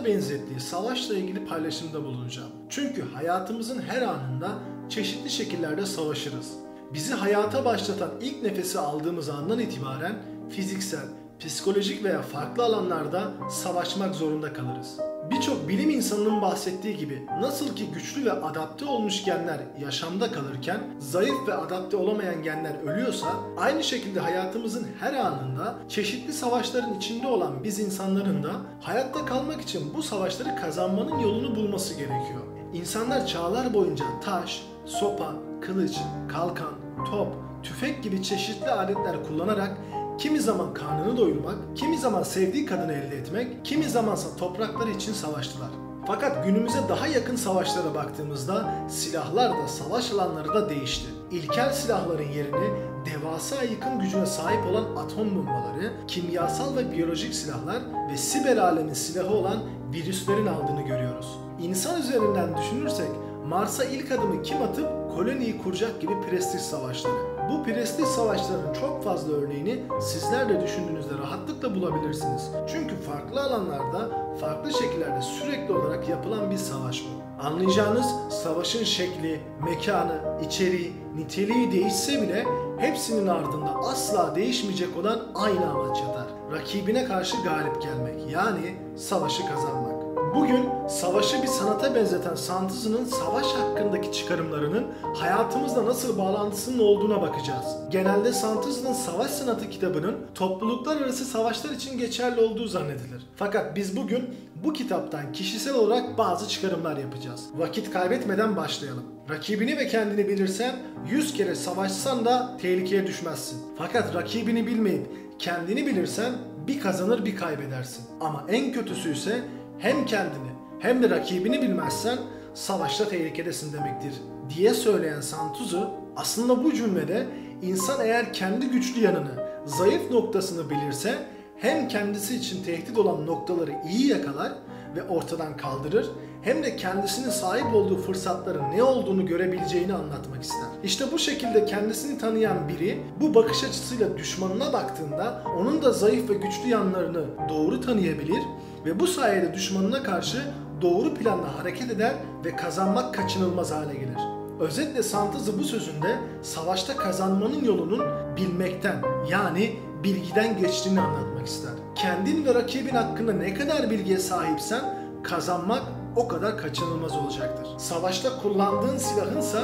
benzettiği savaşla ilgili paylaşımda bulunacağım. Çünkü hayatımızın her anında çeşitli şekillerde savaşırız. Bizi hayata başlatan ilk nefesi aldığımız andan itibaren fiziksel, psikolojik veya farklı alanlarda savaşmak zorunda kalırız. Birçok bilim insanının bahsettiği gibi nasıl ki güçlü ve adapte olmuş genler yaşamda kalırken zayıf ve adapte olamayan genler ölüyorsa, aynı şekilde hayatımızın her anında çeşitli savaşların içinde olan biz insanların da hayatta kalmak için bu savaşları kazanmanın yolunu bulması gerekiyor. İnsanlar çağlar boyunca taş, sopa, kılıç, kalkan, top, tüfek gibi çeşitli aletler kullanarak kimi zaman karnını doyurmak, kimi zaman sevdiği kadını elde etmek, kimi zamansa toprakları için savaştılar. Fakat günümüze daha yakın savaşlara baktığımızda silahlar da savaş alanları da değişti. İlkel silahların yerini devasa yıkım gücüne sahip olan atom bombaları, kimyasal ve biyolojik silahlar ve siber alemin silahı olan virüslerin aldığını görüyoruz. İnsan üzerinden düşünürsek Mars'a ilk adımı kim atıp koloniyi kuracak gibi prestij savaşları. Bu prestij savaşlarının çok fazla örneğini sizler de düşündüğünüzde rahatlıkla bulabilirsiniz. Çünkü farklı alanlarda, farklı şekillerde sürekli olarak yapılan bir savaş bu. Anlayacağınız savaşın şekli, mekanı, içeriği, niteliği değişse bile hepsinin ardında asla değişmeyecek olan aynı amaç yatar. Rakibine karşı galip gelmek, yani savaşı kazanmak. Bugün savaşı bir sanata benzeten Santuzu'nun savaş hakkındaki çıkarımlarının hayatımızla nasıl bağlantısının olduğuna bakacağız. Genelde Santuzu'nun Savaş Sanatı kitabının topluluklar arası savaşlar için geçerli olduğu zannedilir. Fakat biz bugün bu kitaptan kişisel olarak bazı çıkarımlar yapacağız. Vakit kaybetmeden başlayalım. Rakibini ve kendini bilirsen 100 kere savaşsan da tehlikeye düşmezsin. Fakat rakibini bilmeyip kendini bilirsen bir kazanır bir kaybedersin. Ama en kötüsü ise hem kendini hem de rakibini bilmezsen savaşta tehlikedesin demektir diye söyleyen Santuzu, aslında bu cümlede insan eğer kendi güçlü yanını, zayıf noktasını bilirse hem kendisi için tehdit olan noktaları iyi yakalar ve ortadan kaldırır, hem de kendisinin sahip olduğu fırsatların ne olduğunu görebileceğini anlatmak ister. İşte bu şekilde kendisini tanıyan biri bu bakış açısıyla düşmanına baktığında onun da zayıf ve güçlü yanlarını doğru tanıyabilir ve bu sayede düşmanına karşı doğru planla hareket eder ve kazanmak kaçınılmaz hale gelir. Özetle Santuzu bu sözünde savaşta kazanmanın yolunun bilmekten, yani bilgiden geçtiğini anlatmak ister. Kendin ve rakibin hakkında ne kadar bilgiye sahipsen kazanmak o kadar kaçınılmaz olacaktır. Savaşta kullandığın silahınsa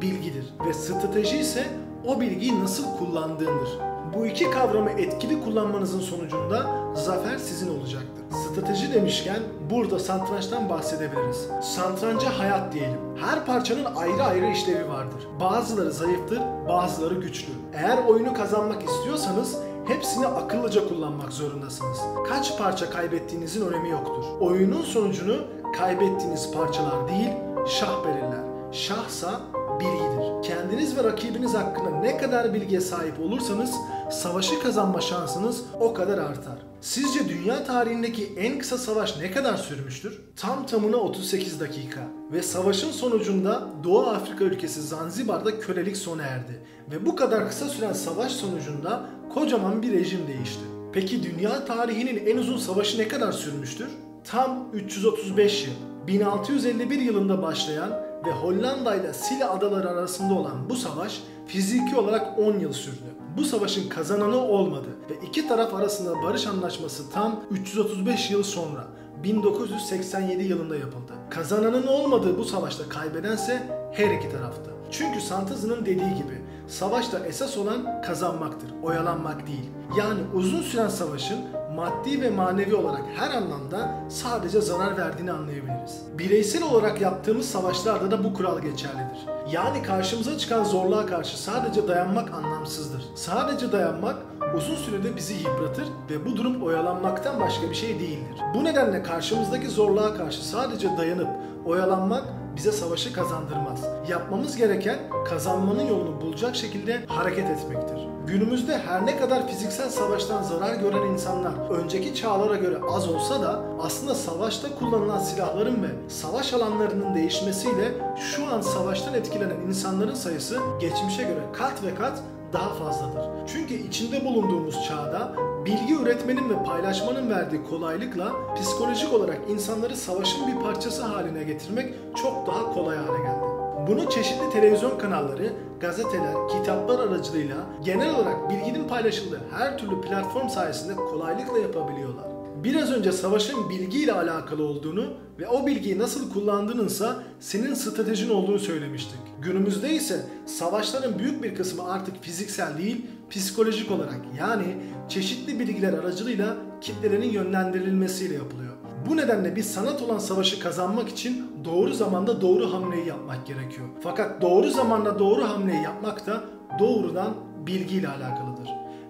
bilgidir ve strateji ise o bilgiyi nasıl kullandığındır. Bu iki kavramı etkili kullanmanızın sonucunda zafer sizin olacaktır. Strateji demişken burada satrançtan bahsedebiliriz. Satranca hayat diyelim. Her parçanın ayrı ayrı işlevi vardır. Bazıları zayıftır, bazıları güçlü. Eğer oyunu kazanmak istiyorsanız hepsini akıllıca kullanmak zorundasınız. Kaç parça kaybettiğinizin önemi yoktur. Oyunun sonucunu kaybettiğiniz parçalar değil, şah belirler. Şahsa bilgidir. Kendiniz ve rakibiniz hakkında ne kadar bilgiye sahip olursanız savaşı kazanma şansınız o kadar artar. Sizce dünya tarihindeki en kısa savaş ne kadar sürmüştür? Tam tamına 38 dakika ve savaşın sonucunda Doğu Afrika ülkesi Zanzibar'da kölelik sona erdi ve bu kadar kısa süren savaş sonucunda kocaman bir rejim değişti. Peki dünya tarihinin en uzun savaşı ne kadar sürmüştür? Tam 335 yıl. 1651 yılında başlayan ve Hollanda ile Scilly adaları arasında olan bu savaş fiziki olarak 10 yıl sürdü. Bu savaşın kazananı olmadı ve iki taraf arasında barış anlaşması tam 335 yıl sonra 1987 yılında yapıldı. Kazananın olmadığı bu savaşta kaybedense her iki taraftı. Çünkü Santuzu'nun dediği gibi savaşta esas olan kazanmaktır, oyalanmak değil. Yani uzun süren savaşın maddi ve manevi olarak her anlamda sadece zarar verdiğini anlayabiliriz. Bireysel olarak yaptığımız savaşlarda da bu kural geçerlidir. Yani karşımıza çıkan zorluğa karşı sadece dayanmak anlamsızdır. Sadece dayanmak uzun sürede bizi yıpratır ve bu durum oyalanmaktan başka bir şey değildir. Bu nedenle karşımızdaki zorluğa karşı sadece dayanıp oyalanmak bize savaşı kazandırmaz. Yapmamız gereken kazanmanın yolunu bulacak şekilde hareket etmektir. Günümüzde her ne kadar fiziksel savaştan zarar gören insanlar önceki çağlara göre az olsa da aslında savaşta kullanılan silahların ve savaş alanlarının değişmesiyle şu an savaştan etkilenen insanların sayısı geçmişe göre kat ve kat daha fazladır. Çünkü içinde bulunduğumuz çağda bilgi üretmenin ve paylaşmanın verdiği kolaylıkla psikolojik olarak insanları savaşın bir parçası haline getirmek çok daha kolay hale geldi. Bunu çeşitli televizyon kanalları, gazeteler, kitaplar aracılığıyla genel olarak bilginin paylaşıldığı her türlü platform sayesinde kolaylıkla yapabiliyorlar. Biraz önce savaşın bilgiyle alakalı olduğunu ve o bilgiyi nasıl kullandığınınsa senin stratejin olduğunu söylemiştik. Günümüzde ise savaşların büyük bir kısmı artık fiziksel değil, psikolojik olarak yani çeşitli bilgiler aracılığıyla kitlelerin yönlendirilmesiyle yapılıyor. Bu nedenle bir sanat olan savaşı kazanmak için doğru zamanda doğru hamleyi yapmak gerekiyor. Fakat doğru zamanda doğru hamleyi yapmak da doğrudan bilgiyle alakalıdır.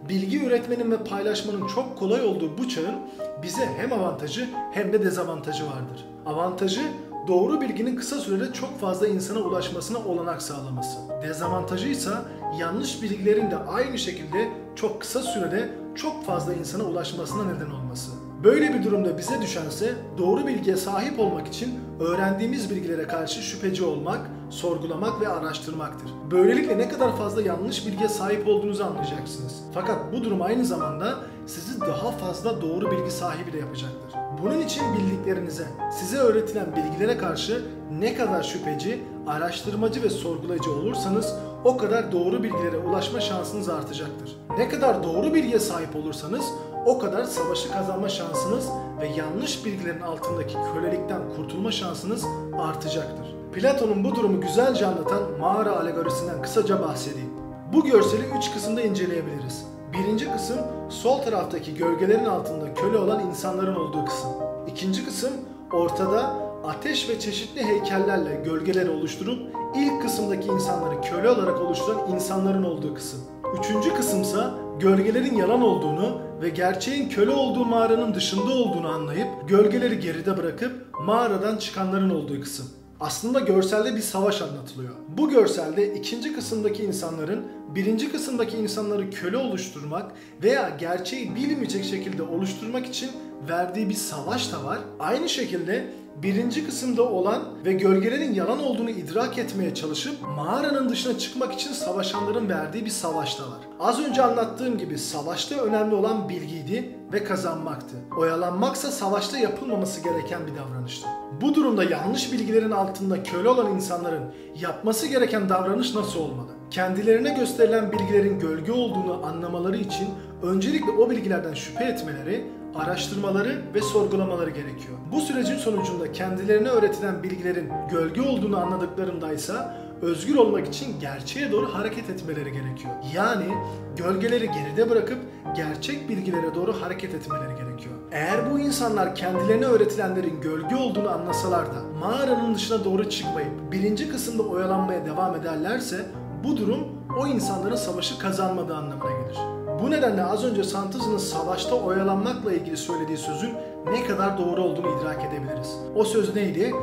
Bilgi üretmenin ve paylaşmanın çok kolay olduğu bu çağın bize hem avantajı hem de dezavantajı vardır. Avantajı doğru bilginin kısa sürede çok fazla insana ulaşmasına olanak sağlaması. Dezavantajı ise yanlış bilgilerin de aynı şekilde çok kısa sürede çok fazla insana ulaşmasına neden olması. Böyle bir durumda bize düşense doğru bilgiye sahip olmak için öğrendiğimiz bilgilere karşı şüpheci olmak, sorgulamak ve araştırmaktır. Böylelikle ne kadar fazla yanlış bilgiye sahip olduğunuzu anlayacaksınız. Fakat bu durum aynı zamanda sizi daha fazla doğru bilgi sahibi de yapacaktır. Bunun için bildiklerinize, size öğretilen bilgilere karşı ne kadar şüpheci, araştırmacı ve sorgulayıcı olursanız o kadar doğru bilgilere ulaşma şansınız artacaktır. Ne kadar doğru bilgiye sahip olursanız o kadar savaşı kazanma şansınız ve yanlış bilgilerin altındaki kölelikten kurtulma şansınız artacaktır. Platon'un bu durumu güzelce anlatan mağara alegorisinden kısaca bahsedeyim. Bu görseli 3 kısımda inceleyebiliriz. Birinci kısım sol taraftaki gölgelerin altında köle olan insanların olduğu kısım. İkinci kısım ortada ateş ve çeşitli heykellerle gölgeleri oluşturup ilk kısımdaki insanları köle olarak oluşturan insanların olduğu kısım. Üçüncü kısımsa gölgelerin yalan olduğunu ve gerçeğin köle olduğu mağaranın dışında olduğunu anlayıp gölgeleri geride bırakıp mağaradan çıkanların olduğu kısım. Aslında görselde bir savaş anlatılıyor. Bu görselde ikinci kısımdaki insanların birinci kısımdaki insanları köle oluşturmak veya gerçeği bilmeyecek şekilde oluşturmak için verdiği bir savaş da var. Aynı şekilde birinci kısımda olan ve gölgelerin yalan olduğunu idrak etmeye çalışıp mağaranın dışına çıkmak için savaşanların verdiği bir savaş da var. Az önce anlattığım gibi savaşta önemli olan bilgiydi ve kazanmaktı. Oyalanmaksa savaşta yapılmaması gereken bir davranıştı. Bu durumda yanlış bilgilerin altında köle olan insanların yapması gereken davranış nasıl olmalı? Kendilerine gösterilen bilgilerin gölge olduğunu anlamaları için öncelikle o bilgilerden şüphe etmeleri, araştırmaları ve sorgulamaları gerekiyor. Bu sürecin sonucunda kendilerine öğretilen bilgilerin gölge olduğunu anladıklarında ise özgür olmak için gerçeğe doğru hareket etmeleri gerekiyor. Yani gölgeleri geride bırakıp gerçek bilgilere doğru hareket etmeleri gerekiyor. Eğer bu insanlar kendilerine öğretilenlerin gölge olduğunu anlasalar da mağaranın dışına doğru çıkmayıp birinci kısımda oyalanmaya devam ederlerse bu durum o insanların savaşı kazanmadığı anlamına gelir. Bu nedenle az önce Santuzu'nun savaşta oyalanmakla ilgili söylediği sözün ne kadar doğru olduğunu idrak edebiliriz. O söz neydi?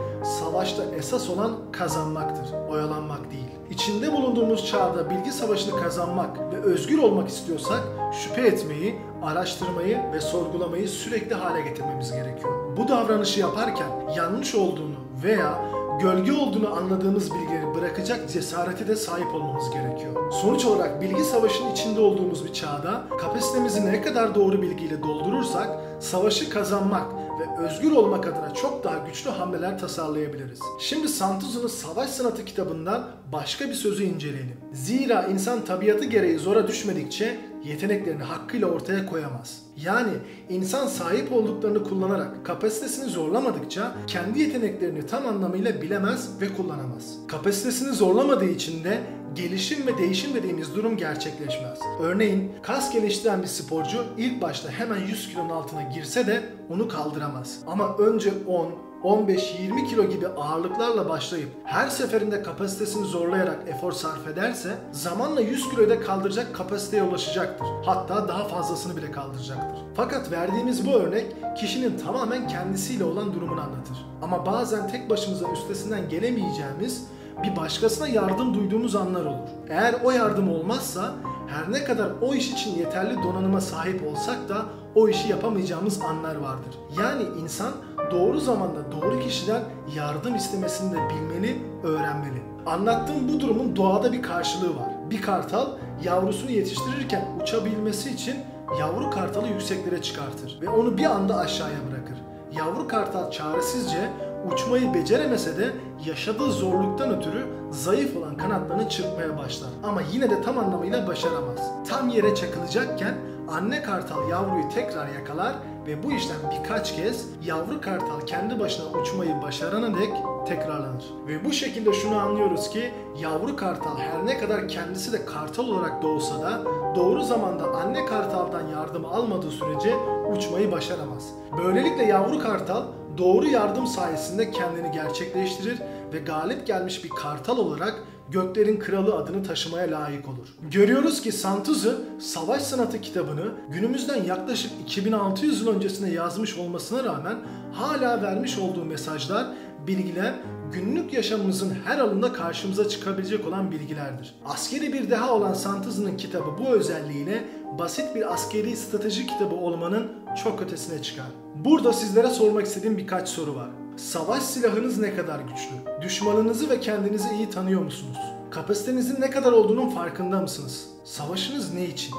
Savaşta esas olan kazanmaktır, oyalanmak değil. İçinde bulunduğumuz çağda bilgi savaşını kazanmak ve özgür olmak istiyorsak şüphe etmeyi, araştırmayı ve sorgulamayı sürekli hale getirmemiz gerekiyor. Bu davranışı yaparken yanlış olduğunu veya gölge olduğunu anladığımız bilgileri bırakacak cesarete de sahip olmamız gerekiyor. Sonuç olarak bilgi savaşının içinde olduğumuz bir çağda kapasitemizi ne kadar doğru bilgiyle doldurursak savaşı kazanmak ve özgür olmak adına çok daha güçlü hamleler tasarlayabiliriz. Şimdi Santuzu'nun Savaş Sanatı kitabından başka bir sözü inceleyelim. Zira insan tabiatı gereği zora düşmedikçe yeteneklerini hakkıyla ortaya koyamaz. Yani insan sahip olduklarını kullanarak kapasitesini zorlamadıkça kendi yeteneklerini tam anlamıyla bilemez ve kullanamaz. Kapasitesini zorlamadığı için de gelişim ve değişim dediğimiz durum gerçekleşmez. Örneğin kas geliştiren bir sporcu ilk başta hemen 100 kilonun altına girse de onu kaldıramaz. Ama önce 10, 15-20 kilo gibi ağırlıklarla başlayıp her seferinde kapasitesini zorlayarak efor sarf ederse zamanla 100 kiloyu da kaldıracak kapasiteye ulaşacaktır. Hatta daha fazlasını bile kaldıracaktır. Fakat verdiğimiz bu örnek kişinin tamamen kendisiyle olan durumunu anlatır. Ama bazen tek başımıza üstesinden gelemeyeceğimiz bir başkasına yardım duyduğumuz anlar olur. Eğer o yardım olmazsa her ne kadar o iş için yeterli donanıma sahip olsak da o işi yapamayacağımız anlar vardır. Yani insan doğru zamanda doğru kişiden yardım istemesini de bilmeli, öğrenmeli. Anlattığım bu durumun doğada bir karşılığı var. Bir kartal yavrusunu yetiştirirken uçabilmesi için yavru kartalı yükseklere çıkartır ve onu bir anda aşağıya bırakır. Yavru kartal çaresizce uçmayı beceremese de yaşadığı zorluktan ötürü zayıf olan kanatlarını çırpmaya başlar. Ama yine de tam anlamıyla başaramaz. Tam yere çakılacakken anne kartal yavruyu tekrar yakalar ve bu işlem birkaç kez yavru kartal kendi başına uçmayı başarana dek tekrarlanır. Ve bu şekilde şunu anlıyoruz ki yavru kartal her ne kadar kendisi de kartal olarak doğsa da doğru zamanda anne kartaldan yardım almadığı sürece uçmayı başaramaz. Böylelikle yavru kartal doğru yardım sayesinde kendini gerçekleştirir ve galip gelmiş bir kartal olarak göklerin kralı adını taşımaya layık olur. Görüyoruz ki Santuzu Savaş Sanatı kitabını günümüzden yaklaşık 2600 yıl öncesine yazmış olmasına rağmen hala vermiş olduğu mesajlar, bilgiler günlük yaşamımızın her alanında karşımıza çıkabilecek olan bilgilerdir. Askeri bir deha olan Santuzu'nun kitabı bu özelliğiyle basit bir askeri strateji kitabı olmanın çok ötesine çıkar. Burada sizlere sormak istediğim birkaç soru var. Savaş silahınız ne kadar güçlü? Düşmanınızı ve kendinizi iyi tanıyor musunuz? Kapasitenizin ne kadar olduğunun farkında mısınız? Savaşınız ne için?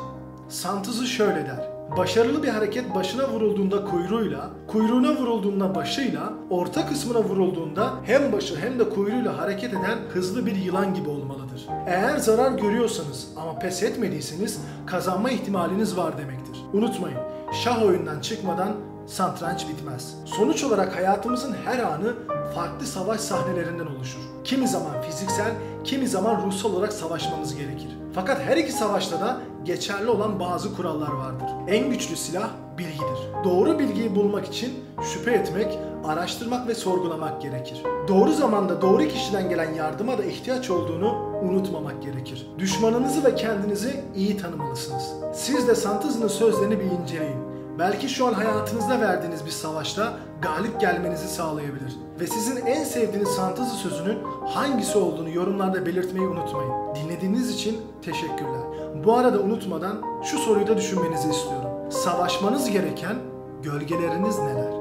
Santuzu şöyle der: başarılı bir hareket başına vurulduğunda kuyruğuyla, kuyruğuna vurulduğunda başıyla, orta kısmına vurulduğunda hem başı hem de kuyruğuyla hareket eden hızlı bir yılan gibi olmalıdır. Eğer zarar görüyorsanız ama pes etmediyseniz kazanma ihtimaliniz var demektir. Unutmayın, şah oyundan çıkmadan satranç bitmez. Sonuç olarak hayatımızın her anı farklı savaş sahnelerinden oluşur. Kimi zaman fiziksel, kimi zaman ruhsal olarak savaşmamız gerekir. Fakat her iki savaşta da geçerli olan bazı kurallar vardır. En güçlü silah bilgidir. Doğru bilgiyi bulmak için şüphe etmek, araştırmak ve sorgulamak gerekir. Doğru zamanda doğru kişiden gelen yardıma da ihtiyaç olduğunu unutmamak gerekir. Düşmanınızı ve kendinizi iyi tanımalısınız. Siz de Santuzu'nun sözlerini bir inceleyin. Belki şu an hayatınızda verdiğiniz bir savaşta galip gelmenizi sağlayabilir. Ve sizin en sevdiğiniz Santuzu sözünün hangisi olduğunu yorumlarda belirtmeyi unutmayın. Dinlediğiniz için teşekkürler. Bu arada unutmadan şu soruyu da düşünmenizi istiyorum. Savaşmanız gereken gölgeleriniz neler?